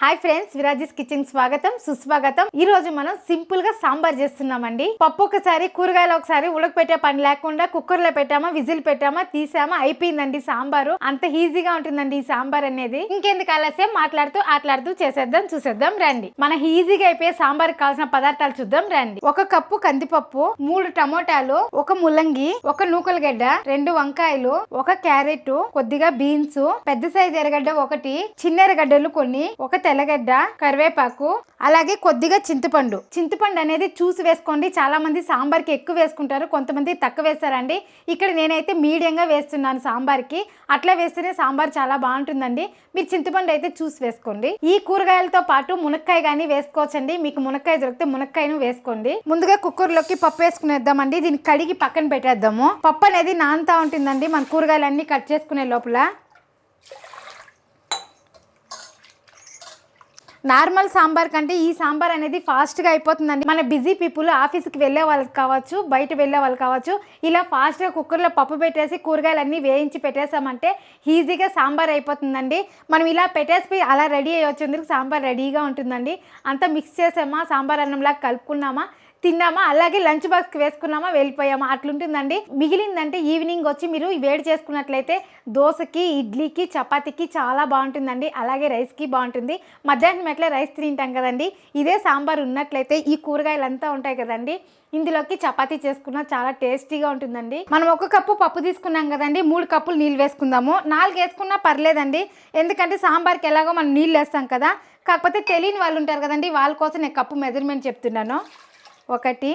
Hi friends, విరాజీస్ kitchen స్వాగతం సుస్వాగతం. ఈ రోజు మనం సింపుల్ గా సాంబార్ చేస్తున్నామండి. పప్పు ఒకసారి, కూరగాయలు ఒకసారి ఉడకపెట్టే పని లేకుండా కుక్కర్ లో పెట్టామా, విజిల్ పెట్టామా, తీసామా, అయిపోయిందండి సాంబారు. అంత ఈజీగా ఉంటుందండి ఈ సాంబార్ అనేది. ఇంకెందుకు ఆలస్యం, ఆటలాడుతూ చూసేద్దాం రండి. మన ఈజీగా అయిపోయే సాంబార్ కావాల్సిన పదార్థాలు చూద్దాం రండి. 1 కప్పు కందిపప్పు, 3 టమోటాలు, 1 ముల్లంగి, 1 నూకలగడ్డ, 2 వంకాయలు, 1 క్యారెట్, కొద్దిగా బీన్స్, పెద్ద సైజ్ ఎర్రగడ్డ 1, చిన్న ఎర్రగడ్డలు కొన్ని, 1 తెల్లగడ్డ, కరివేపాకు, అలాగే కొద్దిగా చింతపండు అనేది చూసి వేసుకోండి. చాలా మంది సాంబార్కి ఎక్కువ వేసుకుంటారు, కొంతమంది తక్కువ వేస్తారండి. ఇక్కడ నేనైతే మీడియంగా వేస్తున్నాను సాంబార్కి. అట్లా వేస్తేనే సాంబార్ చాలా బాగుంటుందండి. మీరు చింతపండు అయితే చూసి వేసుకోండి. ఈ కూరగాయలతో పాటు మునక్కాయ కానీ వేసుకోవచ్చండి. మీకు మునక్కాయ దొరికితే మునక్కాయను వేసుకోండి. ముందుగా కుక్కర్లోకి పప్పు వేసుకునేద్దామండి. దీన్ని కడిగి పక్కన పెట్టేద్దాము. పప్పు అనేది నానుతా ఉంటుందండి మన కూరగాయలన్నీ కట్ చేసుకునే లోపల. నార్మల్ సాంబార్ కంటే ఈ సాంబార్ అనేది ఫాస్ట్గా అయిపోతుందండి. మన బిజీ పీపుల్ ఆఫీస్కి వెళ్ళే వాళ్ళకి కావచ్చు, బయట వెళ్ళే వాళ్ళు కావచ్చు, ఇలా ఫాస్ట్గా కుక్కర్లో పప్పు పెట్టేసి కూరగాయలన్నీ వేయించి పెట్టేసామంటే ఈజీగా సాంబార్ అయిపోతుందండి. మనం ఇలా పెట్టేసి అలా రెడీ అయ్యొచ్చేందుకు సాంబార్ రెడీగా ఉంటుందండి. అంతా మిక్స్ చేసామా, సాంబార్ అన్నంలాగా కలుపుకున్నామా, తిన్నామా, అలాగే లంచ్ బాక్స్కి వేసుకున్నామా, వెళ్ళిపోయామా, అట్లుంటుందండి. మిగిలిందంటే ఈవినింగ్ వచ్చి మీరు వేడి చేసుకున్నట్లయితే దోశకి, ఇడ్లీకి, చపాతీకి చాలా బాగుంటుందండి. అలాగే రైస్కి బాగుంటుంది. మధ్యాహ్నం ఎట్లా రైస్ తింటాం కదండి, ఇదే సాంబార్ ఉన్నట్లయితే ఈ కూరగాయలు అంతా ఉంటాయి కదండి, ఇందులోకి చపాతీ చేసుకున్నా చాలా టేస్టీగా ఉంటుందండి. మనం 1 కప్పు పప్పు తీసుకున్నాం కదండి, 3 కప్పులు నీళ్ళు వేసుకుందాము. 4 వేసుకున్నా పర్లేదండి, ఎందుకంటే సాంబార్కి ఎలాగో మనం నీళ్ళు వేస్తాం కదా. కాకపోతే తెలియని వాళ్ళు ఉంటారు కదండి, వాళ్ళ కోసం నేను కప్పు మెజర్మెంట్ చెప్తున్నాను. 1,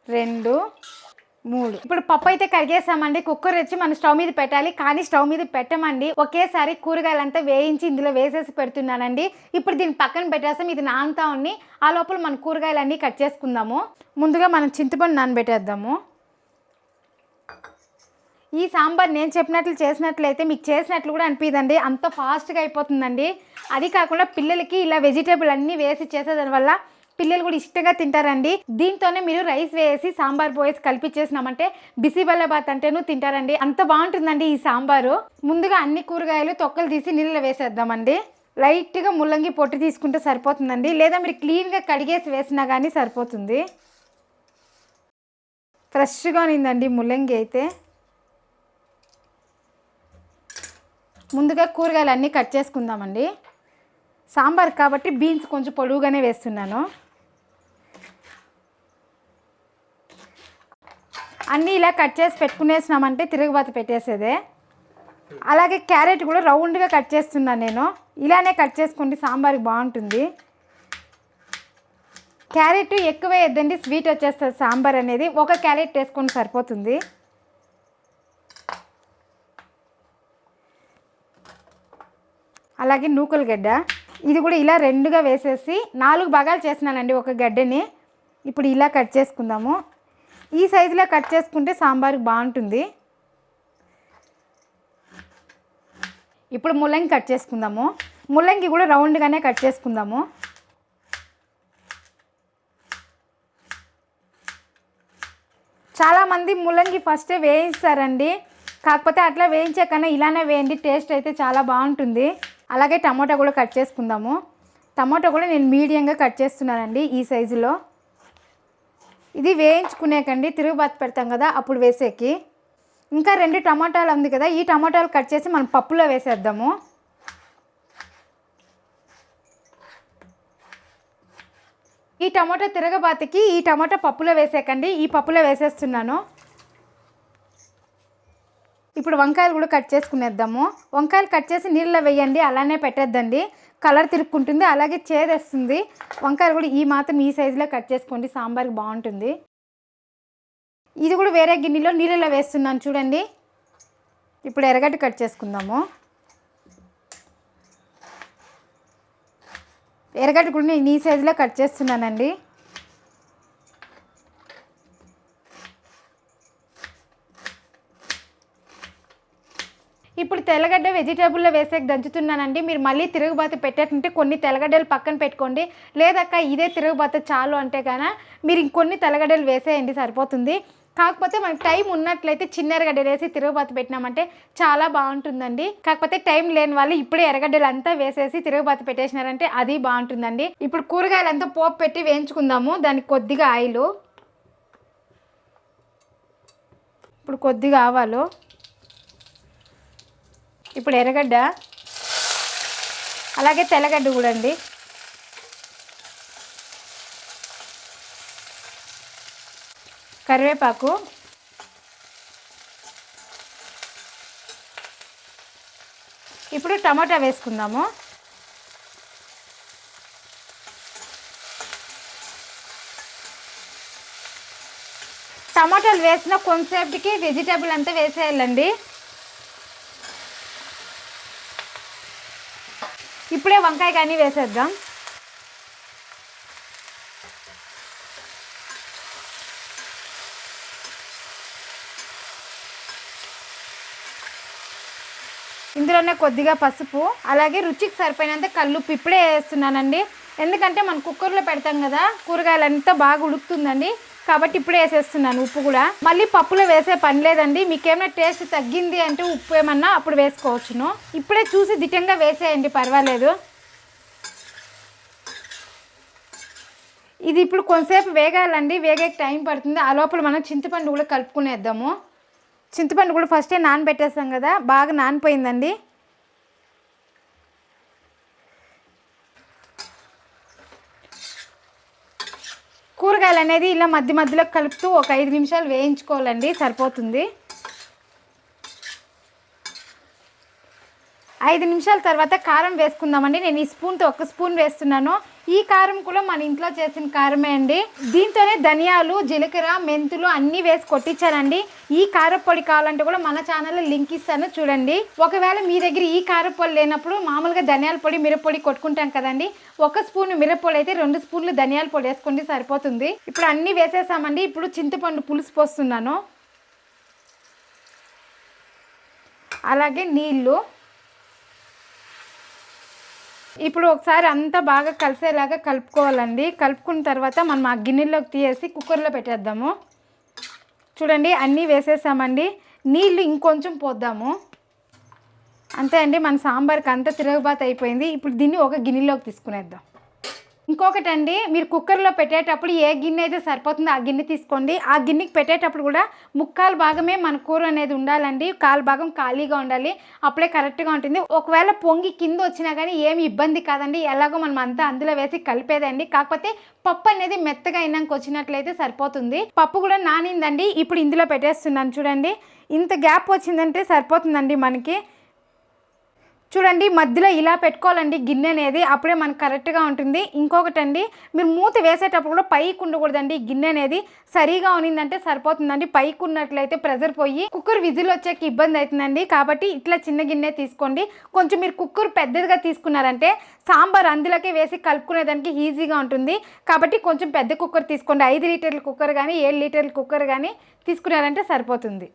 2, 3. ఇప్పుడు పప్పు అయితే కడిగేసామండి. కుక్కర్ వచ్చి మనం స్టవ్ మీద పెట్టాలి, కానీ స్టవ్ మీద పెట్టమండి. ఒకేసారి కూరగాయలంతా వేయించి ఇందులో వేసేసి పెడుతున్నానండి. ఇప్పుడు దీన్ని పక్కన పెట్టేస్తాం, ఇది నానుతా ఉంది. ఆ లోపల మన కూరగాయలన్నీ కట్ చేసుకుందాము. ముందుగా మనం చింతపండు నానబెట్టేద్దాము. ఈ సాంబార్ నేను చెప్పినట్లు చేసినట్లయితే మీకు చేసినట్లు కూడా అనిపిదండి, అంత ఫాస్ట్గా అయిపోతుందండి. అది కాకుండా పిల్లలకి ఇలా వెజిటేబుల్ అన్నీ వేసి చేసేదానివల్ల పిల్లలు కూడా ఇష్టంగా తింటారండి. దీంతోనే మీరు రైస్ వేసి సాంబార్ పోయేసి కలిపిచ్చేసినామంటే బిసిబెల్లబాత్ అంటేనూ తింటారండి. అంత బాగుంటుందండి ఈ సాంబారు. ముందుగా అన్ని కూరగాయలు తొక్కలు తీసి నీళ్ళలో వేసేద్దామండి. లైట్గా ముల్లంగి పొట్టు తీసుకుంటే సరిపోతుందండి, లేదా మీరు క్లీన్గా కడిగేసి వేసినా కానీ సరిపోతుంది. ఫ్రెష్గా ఉందండి ముల్లంగి అయితే. ముందుగా కూరగాయలు అన్నీ కట్ చేసుకుందామండి. సాంబార్ కాబట్టి బీన్స్ కొంచెం పొడుగుగానే వేస్తున్నాను. అన్నీ ఇలా కట్ చేసి పెట్టుకునేసినామంటే తిరుగుబాత పెట్టేసేదే. అలాగే క్యారెట్ కూడా రౌండ్గా కట్ చేస్తున్నాను నేను. ఇలానే కట్ చేసుకోండి, సాంబార్కి బాగుంటుంది. క్యారెట్ ఎక్కువ వేయద్దండి, స్వీట్ వచ్చేస్తుంది సాంబార్ అనేది. 1 క్యారెట్ వేసుకొని సరిపోతుంది. అలాగే నూకలగడ్డ, ఇది కూడా ఇలా 2గా వేసేసి 4 భాగాలు చేసినానండి 1 గడ్డని. ఇప్పుడు ఇలా కట్ చేసుకుందాము. ఈ సైజులో కట్ చేసుకుంటే సాంబార్కి బాగుంటుంది. ఇప్పుడు ముల్లంగి కట్ చేసుకుందాము. ముల్లంగి కూడా రౌండ్గానే కట్ చేసుకుందాము. చాలామంది ముల్లంగి ఫస్టే వేయిస్తారండి, కాకపోతే అట్లా వేయించే కన్నా ఇలానే వేయండి, టేస్ట్ అయితే చాలా బాగుంటుంది. అలాగే టమాటా కూడా కట్ చేసుకుందాము. టమాటా కూడా నేను మీడియంగా కట్ చేస్తున్నానండి ఈ సైజులో. ఇది వేయించుకునేకండి, తిరుగుబాతు పెడతాం కదా అప్పుడు వేసేకి. ఇంకా 2 టమాటాలు ఉంది కదా, ఈ టమాటాలు కట్ చేసి మనం పప్పులో వేసేద్దాము. ఈ టమాటా తిరగబాతకి ఈ టమాటా పప్పులో వేసేకండి, ఈ పప్పులో వేసేస్తున్నాను. ఇప్పుడు వంకాయలు కూడా కట్ చేసుకునేద్దాము. వంకాయలు కట్ చేసి నీళ్ళలో వేయండి, అలానే పెట్టేద్దండి, కలర్ తిరుక్కుంటుంది, అలాగే చేదేస్తుంది. వంకాయలు కూడా ఈ మాత్రం ఈ సైజులో కట్ చేసుకోండి, సాంబార్కి బాగుంటుంది. ఇది కూడా వేరే గిన్నెలో నీళ్ళలో వేస్తున్నాను చూడండి. ఇప్పుడు ఎర్రగడ్డ కట్ చేసుకుందాము. ఎర్రగడ్డ కూడా నేను ఈ సైజులో కట్ చేస్తున్నానండి. ఇప్పుడు తెల్లగడ్డ వెజిటేబుల్లో వేసే దంచుతున్నానండి. మీరు మళ్ళీ తిరుగుబాత పెట్టేటంటే కొన్ని తెల్లగడ్డలు పక్కన పెట్టుకోండి, లేదక్క ఇదే తిరుగుబాత చాలు అంటే కన్నా మీరు ఇంకొన్ని తెల్లగడ్డలు వేసేయండి, సరిపోతుంది. కాకపోతే మనకి టైం ఉన్నట్లయితే చిన్న ఎర్రగడ్డలు వేసి తిరుగుబాతు పెట్టినామంటే చాలా బాగుంటుందండి. కాకపోతే టైం లేని వాళ్ళు ఇప్పుడే ఎర్రగడ్డలు అంతా వేసేసి తిరుగుబాతు పెట్టేసినారంటే అది బాగుంటుందండి. ఇప్పుడు కూరగాయలంతా పోపు పెట్టి వేయించుకుందాము. దానికి కొద్దిగా ఆయిల్, ఇప్పుడు కొద్దిగా ఆవాలు, ఇప్పుడు ఎర్రగడ్డ, అలాగే తెల్లగడ్డ కూడా అండి, కరివేపాకు, ఇప్పుడు టమాటా వేసుకుందాము. టమాటాలు వేసిన కొంతసేపటికి వెజిటేబుల్ అంతా వేసేయాలండి. ఇప్పుడే వంకాయ కానీ వేసేద్దాం. ఇందులోనే కొద్దిగా పసుపు, అలాగే రుచికి సరిపోయినంత కల్లుప్పు ఇప్పుడే వేస్తున్నానండి. ఎందుకంటే మనం కుక్కర్లో పెడతాం కదా, కూరగాయలంతా బాగా ఉడుకుతుందండి, కాబట్టి ఇప్పుడే వేసేస్తున్నాను. ఉప్పు కూడా మళ్ళీ పప్పులో వేసే పని లేదండి. మీకేమైనా టేస్ట్ తగ్గింది అంటే ఉప్పు ఏమన్నా అప్పుడు వేసుకోవచ్చును. ఇప్పుడే చూసి దిట్టంగా వేసేయండి, పర్వాలేదు. ఇది ఇప్పుడు కొంతసేపు వేగాలండి, వేగే టైం పడుతుంది. ఆ లోపల మనం చింతపండు కూడా కలుపుకునేద్దాము. చింతపండు కూడా ఫస్టే నానబెట్టేస్తాం కదా, బాగా నానిపోయిందండి. కూరగాయలు అనేది ఇలా మధ్య మధ్యలో కలుపుతూ ఒక 5 నిమిషాలు వేయించుకోవాలండి, సరిపోతుంది. 5 నిమిషాల తర్వాత కారం వేసుకుందామండి. నేను ఈ స్పూన్తో 1 స్పూన్ వేస్తున్నాను. ఈ కారం కూడా మన ఇంట్లో చేసిన కారమే అండి. దీంతోనే ధనియాలు, జీలకర్ర, మెంతులు అన్నీ వేసి కొట్టించానండి. ఈ కారపొడి కావాలంటే కూడా మన ఛానల్లో లింక్ ఇస్తాను, చూడండి. ఒకవేళ మీ దగ్గర ఈ కారపొడి లేనప్పుడు మామూలుగా ధనియాల పొడి, మిరప్పొడి కొట్టుకుంటాం కదండి, 1 స్పూన్ మిరప్పొడి అయితే 2 స్పూన్లు ధనియాల పొడి వేసుకోండి, సరిపోతుంది. ఇప్పుడు అన్నీ వేసేసామండి. ఇప్పుడు చింతపండు పులుసు పోస్తున్నాను, అలాగే నీళ్ళు. ఇప్పుడు ఒకసారి అంతా బాగా కలిసేలాగా కలుపుకోవాలండి. కలుపుకున్న తర్వాత మనం ఆ గిన్నెలోకి తీసేసి కుక్కర్లో పెట్టేద్దాము. చూడండి, అన్నీ వేసేసామండి. నీళ్ళు ఇంకొంచెం పోద్దాము, అంతే అండి. మన సాంబార్కి అంతా తిరగబాత అయిపోయింది. ఇప్పుడు దీన్ని ఒక గిన్నెలోకి తీసుకునేద్దాం. ఇంకొకటి అండి, మీరు కుక్కర్లో పెట్టేటప్పుడు ఏ గిన్నె అయితే సరిపోతుందో ఆ గిన్నె తీసుకోండి. ఆ గిన్నెకి పెట్టేటప్పుడు కూడా 3/4 భాగమే మన కూర అనేది ఉండాలండి, 1/4 భాగం ఖాళీగా ఉండాలి, అప్పుడే కరెక్ట్గా ఉంటుంది. ఒకవేళ పొంగి కింద వచ్చినా కానీ ఏమి ఇబ్బంది కాదండి, ఎలాగో మనం అంతా అందులో వేసి కలిపేదండి. కాకపోతే పప్పు అనేది మెత్తగా అయినాక వచ్చినట్లయితే సరిపోతుంది. పప్పు కూడా నానిందండి. ఇప్పుడు ఇందులో పెట్టేస్తున్నాను. చూడండి, ఇంత గ్యాప్ వచ్చిందంటే సరిపోతుందండి మనకి. చూడండి, మధ్యలో ఇలా పెట్టుకోవాలండి గిన్నె అనేది, అప్పుడే మనకు కరెక్ట్గా ఉంటుంది. ఇంకొకటి అండి, మీరు మూత వేసేటప్పుడు కూడా పైకి ఉండకూడదండి. గిన్నె అనేది సరిగా ఉన్నిందంటే సరిపోతుందండి. పైకి ఉన్నట్లయితే ప్రెజర్ పోయి కుక్కర్ విజిల్ వచ్చేకి ఇబ్బంది అవుతుందండి. కాబట్టి ఇట్లా చిన్న గిన్నె తీసుకోండి. కొంచెం మీరు కుక్కర్ పెద్దదిగా తీసుకున్నారంటే సాంబార్ అందులోకే వేసి కలుపుకునేదానికి ఈజీగా ఉంటుంది. కాబట్టి కొంచెం పెద్ద కుక్కర్ తీసుకోండి. 5 లీటర్ల కుక్కర్ కానీ 7 లీటర్ల కుక్కర్ కానీ తీసుకున్నారంటే సరిపోతుంది.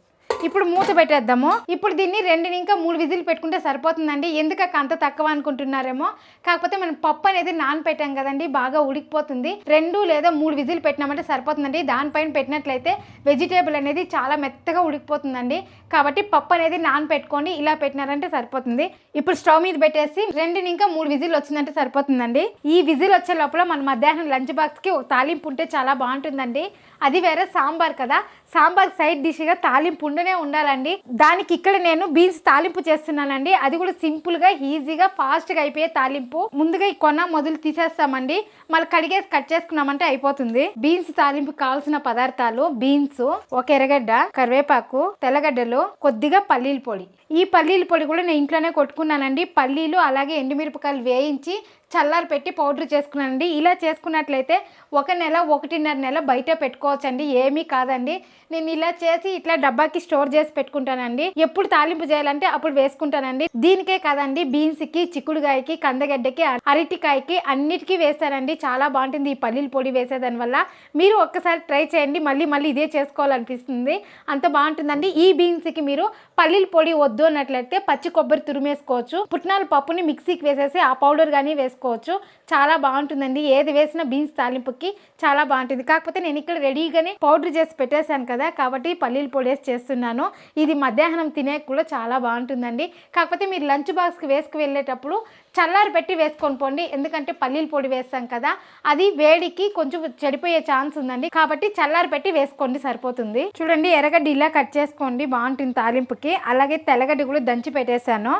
ఇప్పుడు మూత పెట్టేద్దాము. ఇప్పుడు దీన్ని 2 ఇంకా 3 విజిల్ పెట్టుకుంటే సరిపోతుందండి. ఎందుకక్క అంత తక్కువ అనుకుంటున్నారేమో, కాకపోతే మనం పప్పు అనేది నానపెట్టాం కదండి, బాగా ఉడికిపోతుంది. 2 లేదా 3 విజిల్ పెట్టినామంటే సరిపోతుందండి. దానిపైన పెట్టినట్లయితే వెజిటేబుల్ అనేది చాలా మెత్తగా ఉడికిపోతుందండి. కాబట్టి పప్పు అనేది నానపెట్టుకోండి, ఇలా పెట్టినారంటే సరిపోతుంది. ఇప్పుడు స్టవ్ మీద పెట్టేసి 2 ఇంకా 3 విజిల్ వచ్చిందంటే సరిపోతుందండి. ఈ విజిల్ వచ్చే లోపల మన మధ్యాహ్నం లంచ్ బాక్స్కి తాలింపు ఉంటే చాలా బాగుంటుందండి. అది వేరే సాంబార్ కదా, సాంబార్ సైడ్ డిష్గా తాలింపు ఉండనే ఉండాలండి. దానికి ఇక్కడ నేను బీన్స్ తాలింపు చేస్తున్నానండి. అది కూడా సింపుల్గా, ఈజీగా, ఫాస్ట్గా అయిపోయే తాలింపు. ముందుగా ఈ కొన మొదలు తీసేస్తామండి, మళ్ళీ కడిగేసి కట్ చేసుకున్నామంటే అయిపోతుంది. బీన్స్ తాలింపు కావాల్సిన పదార్థాలు: బీన్స్, 1 ఎర్రగడ్డ, కరివేపాకు, తెల్లగడ్డలు, కొద్దిగా పల్లీల పొడి. ఈ పల్లీల పొడి కూడా నేను ఇంట్లోనే కొట్టుకున్నానండి. పల్లీలు అలాగే ఎండుమిరపకాయలు వేయించి చల్లారి పెట్టి పౌడర్ చేసుకున్నానండి. ఇలా చేసుకున్నట్లయితే 1 నెల 1.5 నెల బయట పెట్టుకోవచ్చండి, ఏమీ కాదండి. నేను ఇలా చేసి ఇట్లా డబ్బాకి స్టోర్ చేసి పెట్టుకుంటానండి. ఎప్పుడు తాలింపు చేయాలంటే అప్పుడు వేసుకుంటానండి. దీనికే కాదండి, బీన్స్కి, చిక్కుడుకాయకి, కందగడ్డకి, అరటికాయకి అన్నిటికీ వేస్తానండి. చాలా బాగుంటుంది ఈ పల్లీల పొడి వేసేదాని వల్ల. మీరు ఒక్కసారి ట్రై చేయండి, మళ్ళీ మళ్ళీ ఇదే చేసుకోవాలనిపిస్తుంది, అంత బాగుంటుందండి. ఈ బీన్స్కి మీరు పల్లీల పొడి వద్దు అన్నట్లయితే పచ్చి కొబ్బరి తురిమేసుకోవచ్చు. పుట్నాల పప్పుని మిక్సీకి వేసేసి ఆ పౌడర్ కానీ వేసుకోవచ్చు. వేసుకోవచ్చు, చాలా బాగుంటుందండి. ఏది వేసినా బీన్స్ తాలింపుకి చాలా బాగుంటుంది. కాకపోతే నేను ఇక్కడ రెడీగానే పౌడర్ చేసి పెట్టేశాను కదా, కాబట్టి పల్లీల పొడి వేసి చేస్తున్నాను. ఇది మధ్యాహ్నం తినే కూడా చాలా బాగుంటుందండి. కాకపోతే మీరు లంచ్ బాక్స్కి వేసుకు వెళ్ళేటప్పుడు చల్లారి పెట్టి వేసుకొని పోండి, ఎందుకంటే పల్లీల పొడి వేస్తాం కదా, అది వేడికి కొంచెం చెడిపోయే ఛాన్స్ ఉందండి. కాబట్టి చల్లారి పెట్టి వేసుకోండి, సరిపోతుంది. చూడండి, ఎర్రగడ్డ ఇలా కట్ చేసుకోండి, బాగుంటుంది తాలింపుకి. అలాగే తెల్లగడ్డ కూడా దంచి పెట్టేశాను.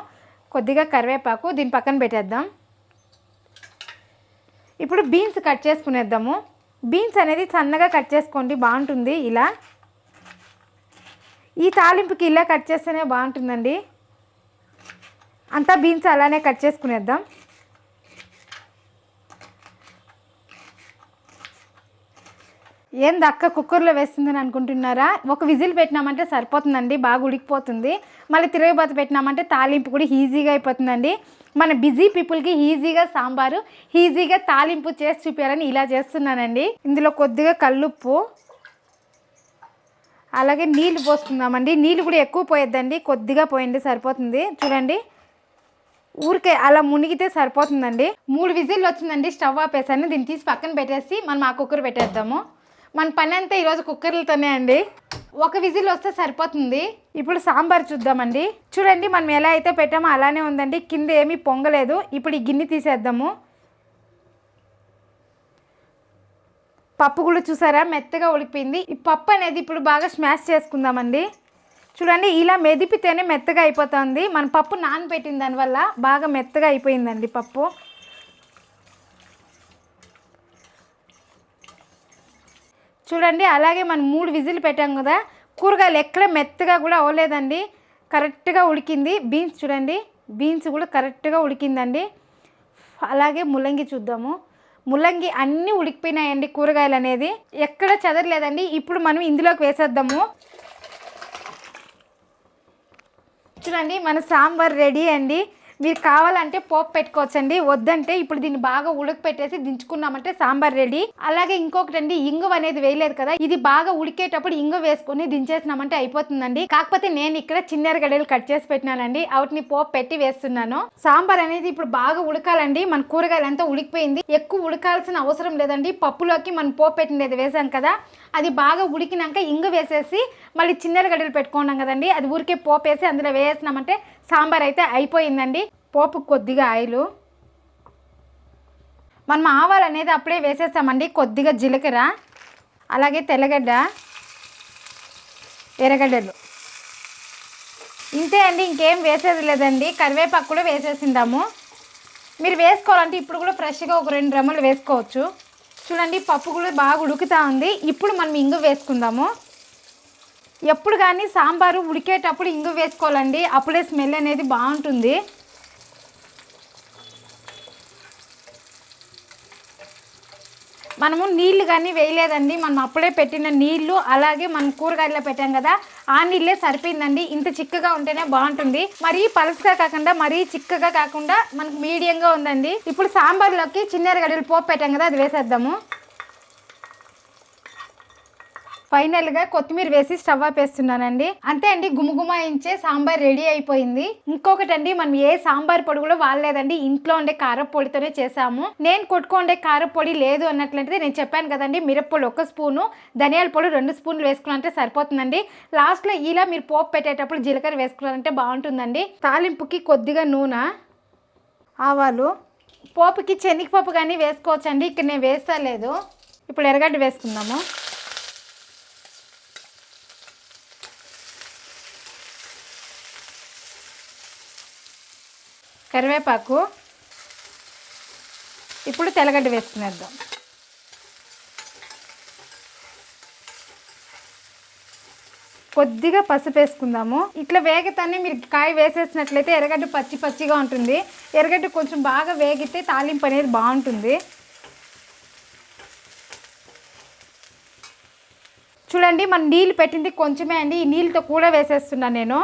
కొద్దిగా కరివేపాకు దీని పక్కన పెట్టేద్దాం. ఇప్పుడు బీన్స్ కట్ చేసుకునేద్దాము. బీన్స్ అనేది సన్నగా కట్ చేసుకోండి, బాగుంటుంది. ఇలా ఈ తాలింపుకి ఇలా కట్ చేస్తేనే బాగుంటుందండి. అంతా బీన్స్ అలానే కట్ చేసుకునేద్దాం. ఏంది అక్క కుక్కర్లో వేస్తుందని అనుకుంటున్నారా? ఒక విజిల్ పెట్టినామంటే సరిపోతుందండి, బాగా ఉడికిపోతుంది. మళ్ళీ తిరగబాత పెట్టినామంటే తాలింపు కూడా ఈజీగా అయిపోతుందండి. మన బిజీ పీపుల్కి ఈజీగా సాంబారు, ఈజీగా తాలింపు చేసి చూపించాలని ఇలా చేస్తున్నానండి. ఇందులో కొద్దిగా కల్లుప్పు, అలాగే నీళ్ళు పోసుకుందామండి. నీళ్ళు కూడా ఎక్కువ పోయొద్దండి, కొద్దిగా పోయండి, సరిపోతుంది. చూడండి, ఊరికే అలా మునిగితే సరిపోతుందండి. 3 విజిల్లు వచ్చిందండి. స్టవ్ ఆపేసాను. దీన్ని తీసి పక్కన పెట్టేసి మనం ఆ కుక్కర్ పెట్టేద్దాము. మన పని అంతా ఈరోజు కుక్కర్లతోనే అండి. ఒక విజిల్ వస్తే సరిపోతుంది. ఇప్పుడు సాంబార్ చూద్దామండి. చూడండి, మనం ఎలా అయితే పెట్టామో అలానే ఉందండి, కింద ఏమీ పొంగలేదు. ఇప్పుడు ఈ గిన్నె తీసేద్దాము. పప్పు కూడా చూసారా మెత్తగా ఉడికిపోయింది. ఈ పప్పు అనేది ఇప్పుడు బాగా స్మాష్ చేసుకుందామండి. చూడండి, ఇలా మెదిపితేనే మెత్తగా అయిపోతుంది. మన పప్పు నానబెట్టిన దానివల్ల బాగా మెత్తగా అయిపోయిందండి పప్పు. చూడండి, అలాగే మనం 3 విజిల్ పెట్టాం కదా, కూరగాయలు ఎక్కడ మెత్తగా కూడా అవ్వలేదండి, కరెక్ట్గా ఉడికింది. బీన్స్ చూడండి, బీన్స్ కూడా కరెక్ట్గా ఉడికిందండి. అలాగే ముల్లంగి చూద్దాము. ముల్లంగి అన్నీ ఉడికిపోయినాయండి, కూరగాయలు అనేది ఎక్కడ చెదరలేదండి. ఇప్పుడు మనం ఇందులోకి వేసేద్దాము. చూడండి, మన సాంబార్ రెడీ అండి. మీరు కావాలంటే పోపు పెట్టుకోవచ్చండి, వద్దంటే ఇప్పుడు దీన్ని బాగా ఉడకపెట్టేసి దించుకున్నామంటే సాంబార్ రెడీ. అలాగే ఇంకొకటి అండి, ఇంగువ అనేది వేయలేదు కదా, ఇది బాగా ఉడికేటప్పుడు ఇంగువ వేసుకొని దించేసినామంటే అయిపోతుందండి. కాకపోతే నేను ఇక్కడ చిన్నెరగడ్డలు కట్ చేసి పెట్టినానండి, వాటిని పోపు పెట్టి వేస్తున్నాను. సాంబార్ అనేది ఇప్పుడు బాగా ఉడకాలండి. మన కూరగాయలు అంతా ఉడికిపోయింది, ఎక్కువ ఉడకాల్సిన అవసరం లేదండి. పప్పులోకి మనం పోపు పెట్టినది వేసాం కదా, అది బాగా ఉడికినాక ఇంగు వేసేసి మళ్ళీ చిన్నెరగడ్డలు పెట్టుకున్నాం కదండి, అది ఊరికే పోపు వేసి అందులో వేసినామంటే సాంబార్ అయితే అయిపోయిందండి. పోపు కొద్దిగా ఆయిల్, మనం ఆవాలు అనేది అప్పుడే వేసేస్తామండి. కొద్దిగా జీలకర్ర, అలాగే తెల్లగడ్డ, ఎర్రగడ్డలు, ఇంతే అండి, ఇంకేం వేసేది లేదండి. కరివేపాకు కూడా వేసేసిందాము. మీరు వేసుకోవాలంటే ఇప్పుడు కూడా ఫ్రెష్గా ఒక 2 రెమ్మలు వేసుకోవచ్చు. చూడండి, పప్పు కూడా బాగా ఉడుకుతూ ఉంది. ఇప్పుడు మనం ఇంగు వేసుకుందాము. ఎప్పుడు కానీ సాంబారు ఉడికేటప్పుడు ఇంగు వేసుకోవాలండి, అప్పుడే స్మెల్ అనేది బాగుంటుంది. మనము నీళ్లు కానీ వేయలేదండి, మనం అప్పుడే పెట్టిన నీళ్లు, అలాగే మనం కూరగాయల్లో పెట్టాం కదా, ఆ నీళ్ళే సరిపోయిందండి. ఇంత చిక్కగా ఉంటేనే బాగుంటుంది, మరీ పలుసుగా కాకుండా మరీ చిక్కగా కాకుండా మనకు మీడియంగా ఉందండి. ఇప్పుడు సాంబార్లోకి చిన్నెరగడ్డలు పోపు పెట్టాం కదా, అది వేసేద్దాము. ఫైనల్గా కొత్తిమీర వేసి స్టవ్ ఆపేస్తున్నానండి. అంతే అండి, గుమగుమాయించే సాంబార్ రెడీ అయిపోయింది. ఇంకొకటి అండి, మనం ఏ సాంబార్ పొడి కూడా వాడలేదండి, ఇంట్లో ఉండే కారపొడితోనే చేసాము. నేను కొట్టుకుండే కారపొడి లేదు అన్నట్లయితే నేను చెప్పాను కదండి, మిరప్పొడి 1 స్పూను, ధనియాల పొడి 2 స్పూన్లు వేసుకున్నారంటే సరిపోతుందండి. లాస్ట్లో ఇలా మీరు పోపు పెట్టేటప్పుడు జీలకర్ర వేసుకున్నారంటే బాగుంటుందండి. తాలింపుకి కొద్దిగా నూనె, ఆవాలు, పోపుకి శనగపప్పు కానీ వేసుకోవచ్చండి, ఇక్కడ నేను వేస్తా లేదు. ఇప్పుడు ఎర్రగడ్డ వేసుకుందాము. కరివేపాకు, ఇప్పుడు తెల్లగడ్డ వేసుకునేద్దాం. కొద్దిగా పసుపు వేసుకుందాము. ఇట్లా వేగతానే మీరు కాయ వేసేసినట్లయితే ఎర్రగడ్డ పచ్చి పచ్చిగా ఉంటుంది. ఎర్రగడ్డ కొంచెం బాగా వేగితే తాలింపు అనేది బాగుంటుంది. చూడండి, మనం నీళ్ళు పెట్టింది కొంచెమే అండి, ఈ నీళ్ళతో కూడా వేసేస్తున్నాను నేను.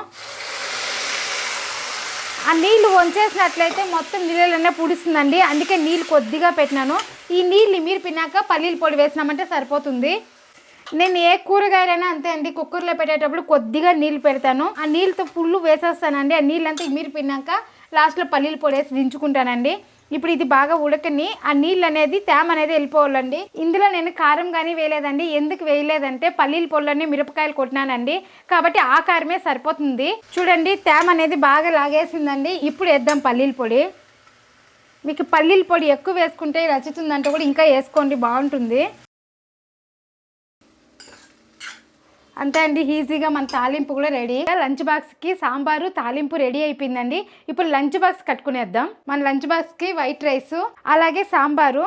ఆ నీళ్ళు వంచేసినట్లయితే మొత్తం నీళ్ళనే పుడుస్తుందండి, అందుకే నీళ్ళు కొద్దిగా పెట్టినాను. ఈ నీళ్ళు మీరు పిన్నాక పల్లీల పొడి వేసినామంటే సరిపోతుంది. నేను ఏ కూరగాయలైనా అంతే అండి, కుక్కర్లో పెట్టేటప్పుడు కొద్దిగా నీళ్ళు పెడతాను, ఆ నీళ్ళతో ఫుల్ వేసేస్తానండి. ఆ నీళ్ళంతా మీరు పిన్నాక లాస్ట్లో పల్లీల పొడి వేసి దించుకుంటానండి. ఇప్పుడు ఇది బాగా ఉడకని ఆ నీళ్ళు అనేది తేమ అనేది వెళ్ళిపోవాలండి. ఇందులో నేను కారం కానీ వేయలేదండి. ఎందుకు వేయలేదంటే పల్లీల పొడిలోనే మిరపకాయలు కొట్టినానండి, కాబట్టి ఆ కారమే సరిపోతుంది. చూడండి తేమ అనేది బాగా లాగేసిందండి. ఇప్పుడు వేద్దాం పల్లీల పొడి. మీకు పల్లీల పొడి ఎక్కువ వేసుకుంటే రచుతుందంటే కూడా ఇంకా వేసుకోండి, బాగుంటుంది. అంతే అండి, ఈజీగా మన తాలింపు కూడా రెడీ. లంచ్ బాక్స్కి సాంబారు తాలింపు రెడీ అయిపోయిందండి. ఇప్పుడు లంచ్ బాక్స్ కట్టుకునేద్దాం. మన లంచ్ బాక్స్కి వైట్ రైస్ అలాగే సాంబారు.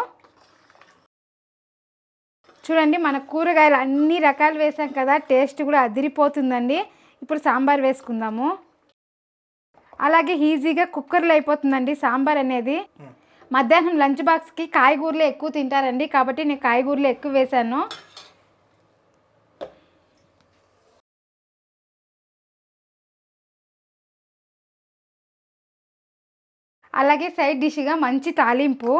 చూడండి మన కూరగాయలు అన్ని రకాలు వేసాం కదా, టేస్ట్ కూడా అదిరిపోతుందండి. ఇప్పుడు సాంబార్ వేసుకుందాము. అలాగే ఈజీగా కుక్కర్లో అయిపోతుందండి సాంబార్ అనేది. మధ్యాహ్నం లంచ్ బాక్స్కి కాయగూరలు ఎక్కువ తింటారండి, కాబట్టి నేను కాయగూరలు ఎక్కువ వేసాను. అలాగే సైడ్ డిష్గా మంచి తాలింపు.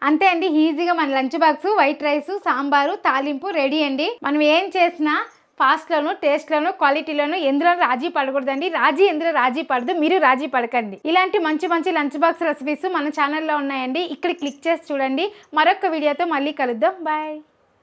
అంతే అండి, ఈజీగా మన lunch box white rice sambar తాలింపు రెడీ అండి. మనం ఏం చేసినా ఫాస్ట్లోను టేస్ట్లోను క్వాలిటీలోను ఎందులో రాజీ పడకూడదండి. ఎందులో రాజీ పడదు, మీరు రాజీ పడకండి. ఇలాంటి మంచి మంచి లంచ్ బాక్స్ రెసిపీస్ మన ఛానల్లో ఉన్నాయండి. ఇక్కడ క్లిక్ చేసి చూడండి. మరొక వీడియోతో మళ్ళీ కలుద్దాం. బాయ్.